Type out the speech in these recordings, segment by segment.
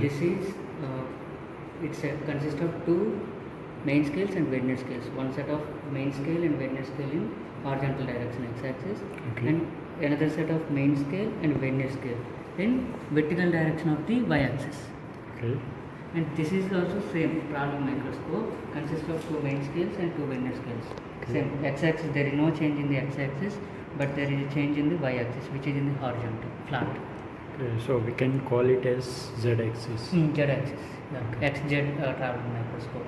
This is consists of two main scales and vernier scales. One set of main scale and vernier scale in horizontal direction x-axis, and another set of main scale and vernier scale in vertical direction of the y-axis. And this is also same problem microscope, consists of two main scales and two vernier scales. Same x-axis, there is no change in the x-axis, but there is a change in the y-axis, which is in the horizontal flat. So we can call it as z-axis. Z-axis, xz traveling microscope.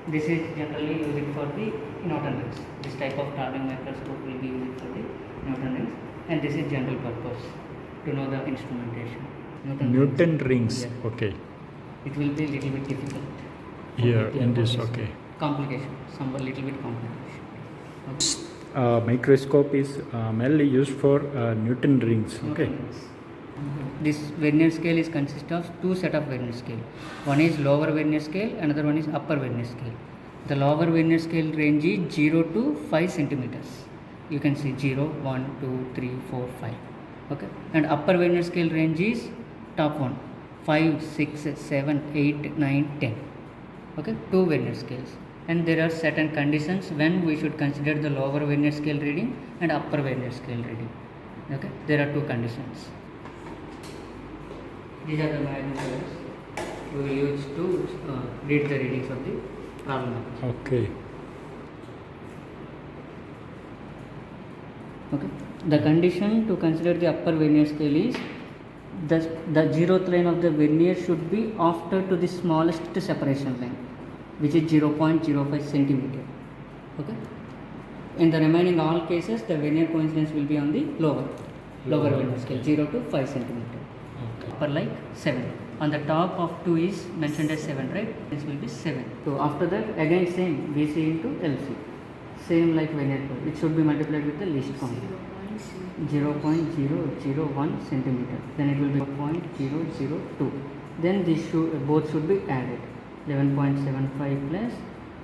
This is generally used for the Newton rings. This type of traveling microscope will be used for the Newton rings, and this is general purpose to know the instrumentation. Newton rings. Yeah. Okay. It will be little bit difficult. Here in this. Okay. Complication, some little bit complication. Okay. Microscope is mainly used for Newton rings. Okay. This vernier scale is consist of two set of vernier scale. One is lower vernier scale, another one is upper vernier scale. The lower vernier scale range is 0 to 5 centimeters. You can see 0, 1, 2, 3, 4, 5. Okay. And upper vernier scale range is top one, 5, 6, 7, 8, 9, 10. Okay. Two vernier scales. And there are certain conditions when we should consider the lower vernier scale reading and upper vernier scale reading. Okay. There are two conditions. These are the measurements we will use to read the readings of the problem. Okay. Okay. The condition to consider the upper vernier scale is the zeroth line of the vernier should be after to the smallest separation line, which is 0.05 centimeter. Okay. In the remaining all cases, the vernier coincidence will be on the lower vernier scale, 0 to 5 centimeter. Upper like 7. On the top of 2 is mentioned as 7, right? This will be 7. So after that, again same VC into LC. Same like vernier curve. It should be multiplied with the least count. 0.001 centimeter. Then it will be 0.002. Then these both should be added. 11.75 plus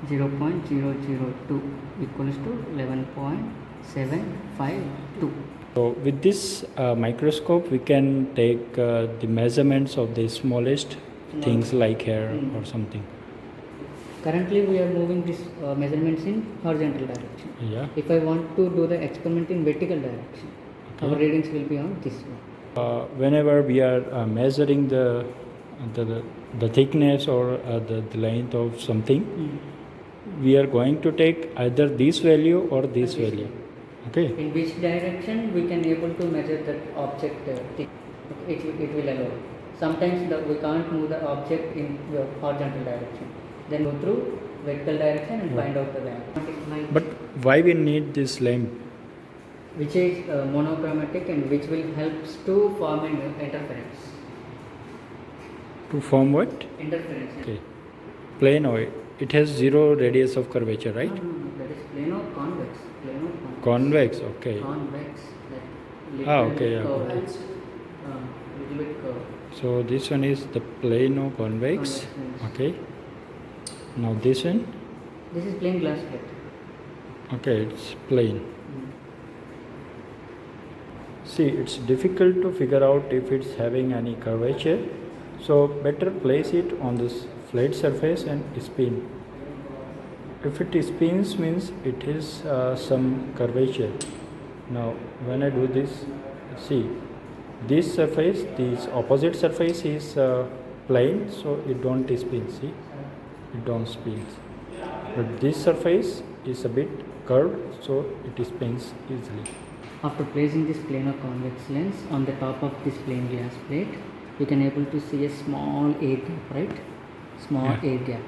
0.002 equals to 11.752. So with this microscope, we can take the measurements of the smallest things like hair or something. Currently, we are moving these measurements in horizontal direction. Yeah. If I want to do the experiment in vertical direction, our readings will be on this one. Whenever we are measuring the thickness or the length of something, we are going to take either this value or this value. Okay. In which direction we can able to measure that object thick? It will allow. Sometimes we can't move the object in the horizontal direction. Then go through vertical direction and find out the value. But why we need this lamp? Which is monochromatic and which will helps to form an interference. To form what? Interference. Okay. Plano. It has zero radius of curvature, right? No, that is plano-convex. Convex, okay. Convex. Okay, yeah. Little bit curve. So this one is the plano-convex. Okay. Now this one? This is plain glass plate. Okay, it's plain. See, it's difficult to figure out if it's having any curvature. So better place it on this flat surface and spin. If it spins, means it is some curvature. Now when I do this, see, this surface, this opposite surface is plain, so it don't spin. See, it don't spin. But this surface is a bit curved, so it spins easily. After placing this plano-convex lens on the top of this plain glass plate, you can able to see a small air gap, right? Small air gap.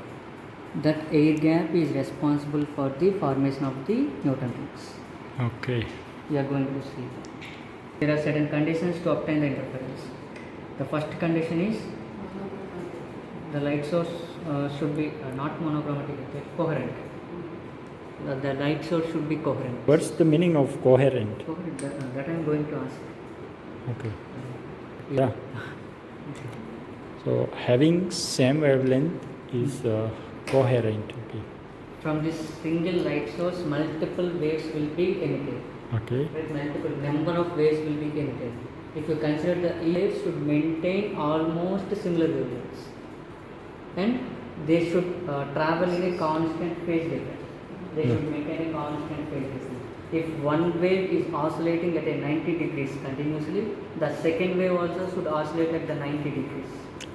That air gap is responsible for the formation of the Newton rings. Okay. You are going to see. There are certain conditions to obtain the interference. The first condition is the light source should be not monochromatic, coherent. The light source should be coherent. What's the meaning of coherent? Coherent, that I am going to ask. Okay. Yeah. So having same wavelength is coherent. Okay. From this single light source, multiple waves will be emitted. Okay. Right, multiple number of waves will be emitted. If you consider the E waves should maintain almost similar wavelengths, and they should travel in a constant phase difference. They should maintain a constant phase difference. If one wave is oscillating at a 90 degrees continuously, the second wave also should oscillate at the 90 degrees.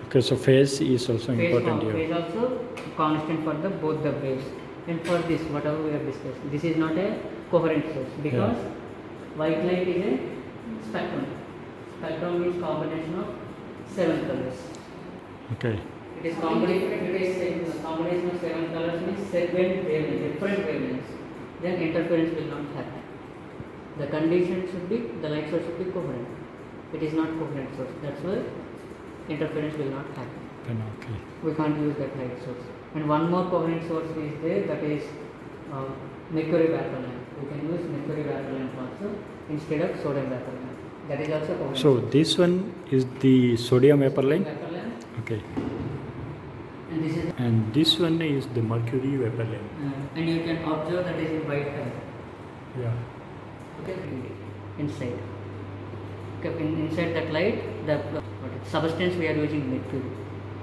Okay, so phase is also important here. Phase also constant for the both the waves. And for this, whatever we have discussed, this is not a coherent source because white light is a spectrum. Spectrum is combination of 7 colors. Okay. It is combination of 7 colors means 7 wavelengths, different wavelengths. Then interference will not happen. The condition should be, the light source should be coherent. It is not coherent source. That's why interference will not happen. Okay. We can't use that light source. And one more coherent source is there, that is mercury vapor lamp. We can use mercury vapor lamp also instead of sodium vapor lamp. That is also coherent. So this one is the sodium vapor lamp. Vapor lamp. Okay. And this one is the mercury vapor lamp. And you can observe that is in white color. Yeah. Okay. Inside. Okay. Inside that light, the substance we are using mercury,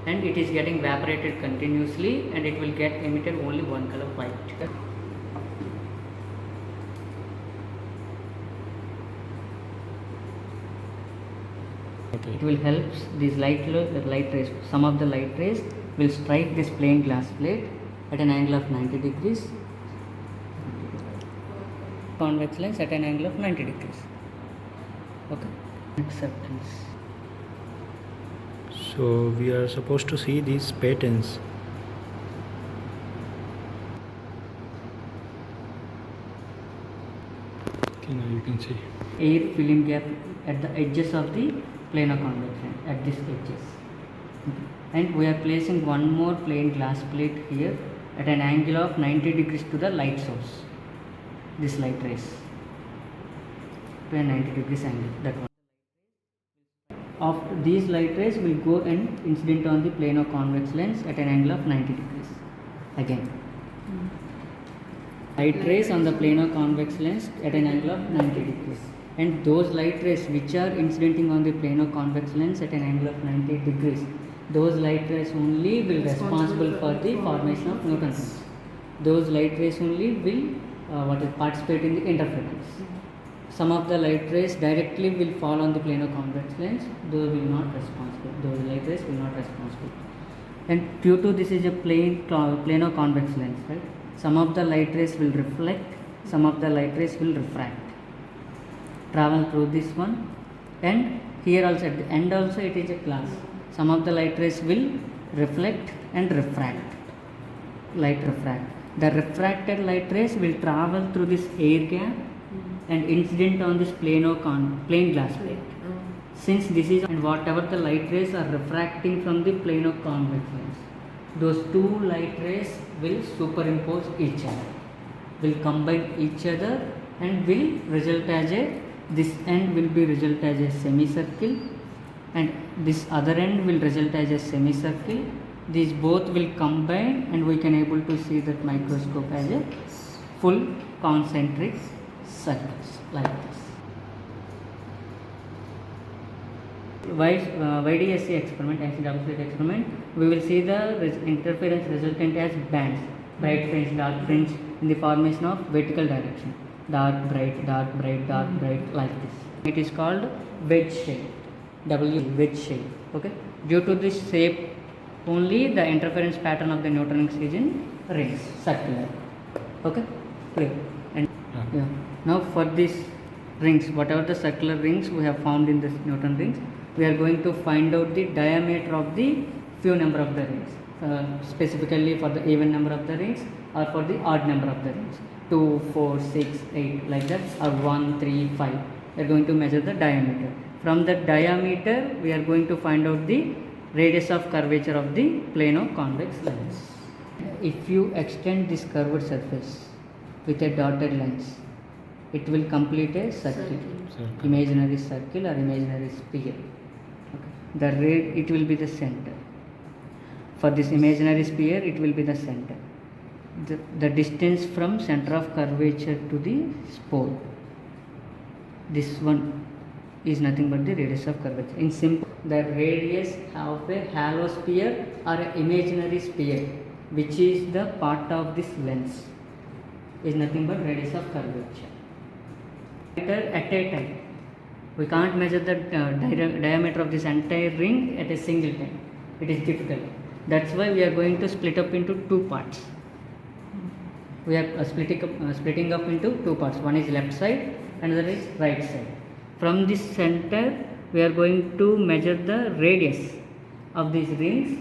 and it is getting evaporated continuously, and it will get emitted only one color white. Okay. It will help these light rays. Some of the light rays will strike this plain glass plate at an angle of 90 degrees. Convex lens at an angle of 90 degrees. Okay. Acceptance. So we are supposed to see these patterns. Okay, now you can see. Air film gap at the edges of the plano-convex lens, at these edges. Okay. And we are placing one more plain glass plate here at an angle of 90 degrees to the light source. This light rays to a 90 degrees angle. That one. Of these light rays will go and incident on the plano-convex lens at an angle of 90 degrees. Again. Light rays on the plano-convex lens at an angle of 90 degrees. And those light rays which are incidenting on the plano-convex lens at an angle of 90 degrees, those light rays only will responsible for the formation of neutrons. Those light rays only will participate in the interference. Some of the light rays directly will fall on the plano-convex lens, those will not responsible. Those light rays will not responsible. And due to this is a plano-convex lens, right? Some of the light rays will reflect, some of the light rays will refract. Travel through this one, and here also at the end also it is a glass. Some of the light rays will reflect and refract. Light refract. The refracted light rays will travel through this air gap and incident on this plain glass plate. Since this is, and whatever the light rays are refracting from the plano-convex lens, those two light rays will superimpose each other, will combine each other, and will result as this end will be result as a semicircle, and this other end will result as a semicircle. These both will combine, and we can able to see that microscope as a full concentric circles like this. YDSC experiment, acid double slit experiment, we will see the interference resultant as bands, bright fringe, dark fringe, in the formation of vertical direction, dark, bright, dark, bright, dark, bright, like this. It is called wedge shape, wedge shape. Okay. Due to this shape only, the interference pattern of the neutronics is in rings, circular. Okay, clear. And yeah. Now for these rings, whatever the circular rings we have found in this Newton rings, we are going to find out the diameter of the few number of the rings, specifically for the even number of the rings or for the odd number of the rings, 2, 4, 6, 8 like that, or 1, 3, 5. We are going to measure the diameter. From the diameter we are going to find out the radius of curvature of the plano-convex lens. If you extend this curved surface with a dotted lens, it will complete a circle. Imaginary circle or imaginary sphere. Okay. It will be the center. For this imaginary sphere, it will be the center. The distance from center of curvature to the spore, this one is nothing but the radius of curvature. In simple, the radius of a hollow sphere or an imaginary sphere, which is the part of this lens, is nothing but radius of curvature. At a time, we can't measure the diameter of this entire ring at a single time. It is difficult. That's why we are going to split up into two parts. We are splitting up into two parts. One is left side, another is right side. From this center, we are going to measure the radius of these rings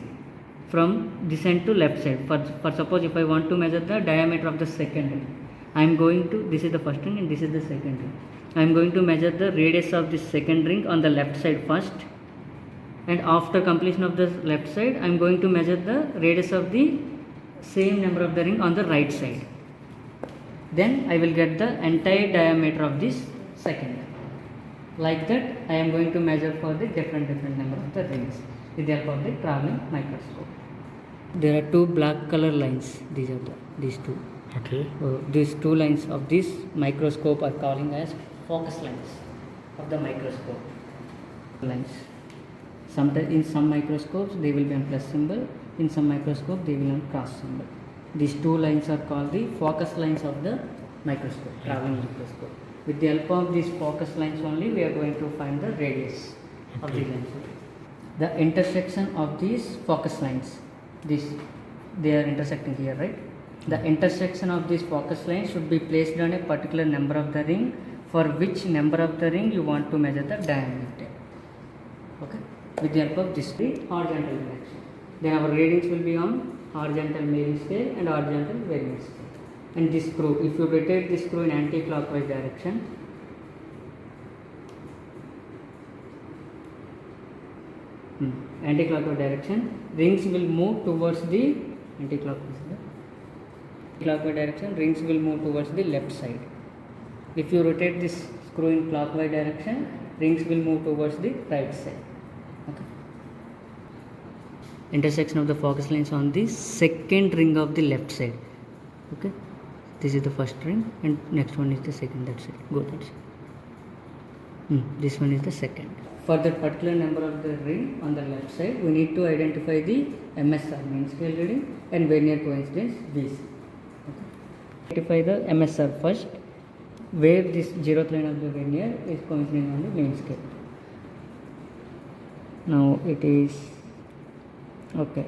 from this end to left side. For suppose if I want to measure the diameter of the second ring, I am going to, this is the first ring and this is the second ring. I am going to measure the radius of this second ring on the left side first, and after completion of the left side, I am going to measure the radius of the same number of the ring on the right side. Then I will get the entire diameter of this second ring. Like that, I am going to measure for the different number of the rings with the help of the traveling microscope. There are two black color lines. These two. Okay. These two lines of this microscope are calling as focus lines of the microscope. Lines. Sometimes in some microscopes they will be on plus symbol. In some microscope they will be on cross symbol. These two lines are called the focus lines of the microscope, traveling microscope. With the help of these focus lines only, we are going to find the radius of the lens. The intersection of these focus lines, they are intersecting here, right? The intersection of these focus lines should be placed on a particular number of the ring, for which number of the ring you want to measure the diameter. Okay? With the help of this horizontal direction. Then our readings will be on horizontal measuring scale and horizontal vernier scale. And this screw, if you rotate this screw in anti-clockwise direction, rings will move towards the anti-clockwise direction, rings will move towards the left side. If you rotate this screw in clockwise direction, rings will move towards the right side. Okay. Intersection of the focus lines on the second ring of the left side. Okay. This is the first ring and next one is the second, that's it. Go that side. This one is the second. For that particular number of the ring on the left side, we need to identify the MSR, mean scale reading, and vernier coincidence VC. Okay. Identify the MSR first, where this zeroth line of the vernier is coinciding on the mean scale. Now it is okay.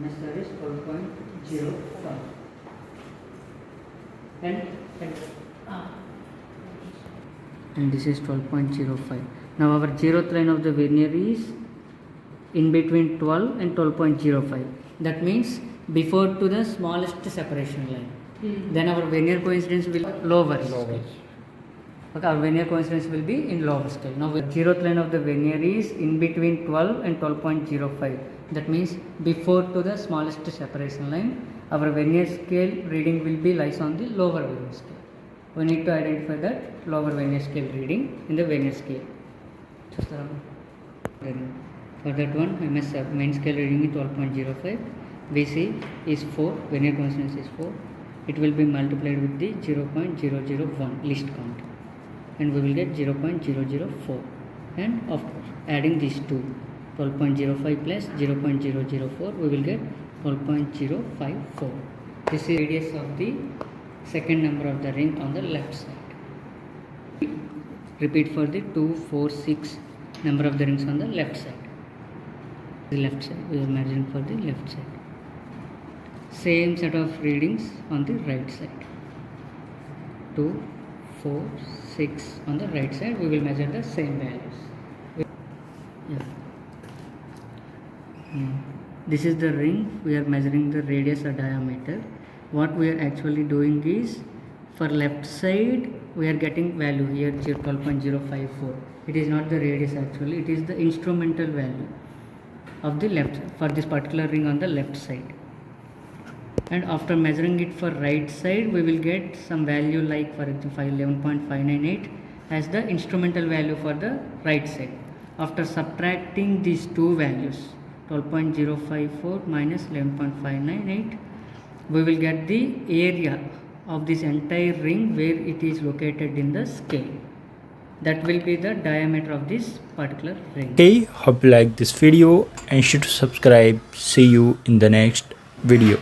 MSR is 12.05 and this is 12.05. Now our zeroth line of the vernier is in between 12 and 12.05. That means before to the smallest separation line. Then our vernier coincidence will be lower. Okay, our vernier coincidence will be in lower scale. Now the zeroth line of the vernier is in between 12 and 12.05. That means before to the smallest separation line, our vernier scale reading will be lies on the lower vernier scale. We need to identify that lower vernier scale reading in the vernier scale. For that one, MSR, main scale reading is 12.05, VC is 4, vernier coincidence is 4. It will be multiplied with the 0.001 least count, and we will get 0.004. And after adding these two, 12.05 plus 0.004, we will get 12.054. This is radius of the second number of the ring on the left side. Repeat for the 2, 4, 6 number of the rings on the left side. The left side, we are measuring for the left side. Same set of readings on the right side. 2, 4, 6 on the right side, we will measure the same values. This is the ring, we are measuring the radius or diameter. What we are actually doing is, for left side we are getting value here 12.054. It is not the radius actually, it is the instrumental value of the left for this particular ring on the left side. And after measuring it for right side, we will get some value like for example 11.598 as the instrumental value for the right side. After subtracting these two values, 12.054 minus 11.598, we will get the area of this entire ring where it is located in the scale. That will be the diameter of this particular ring. Okay, hope you like this video and should subscribe. See you in the next video.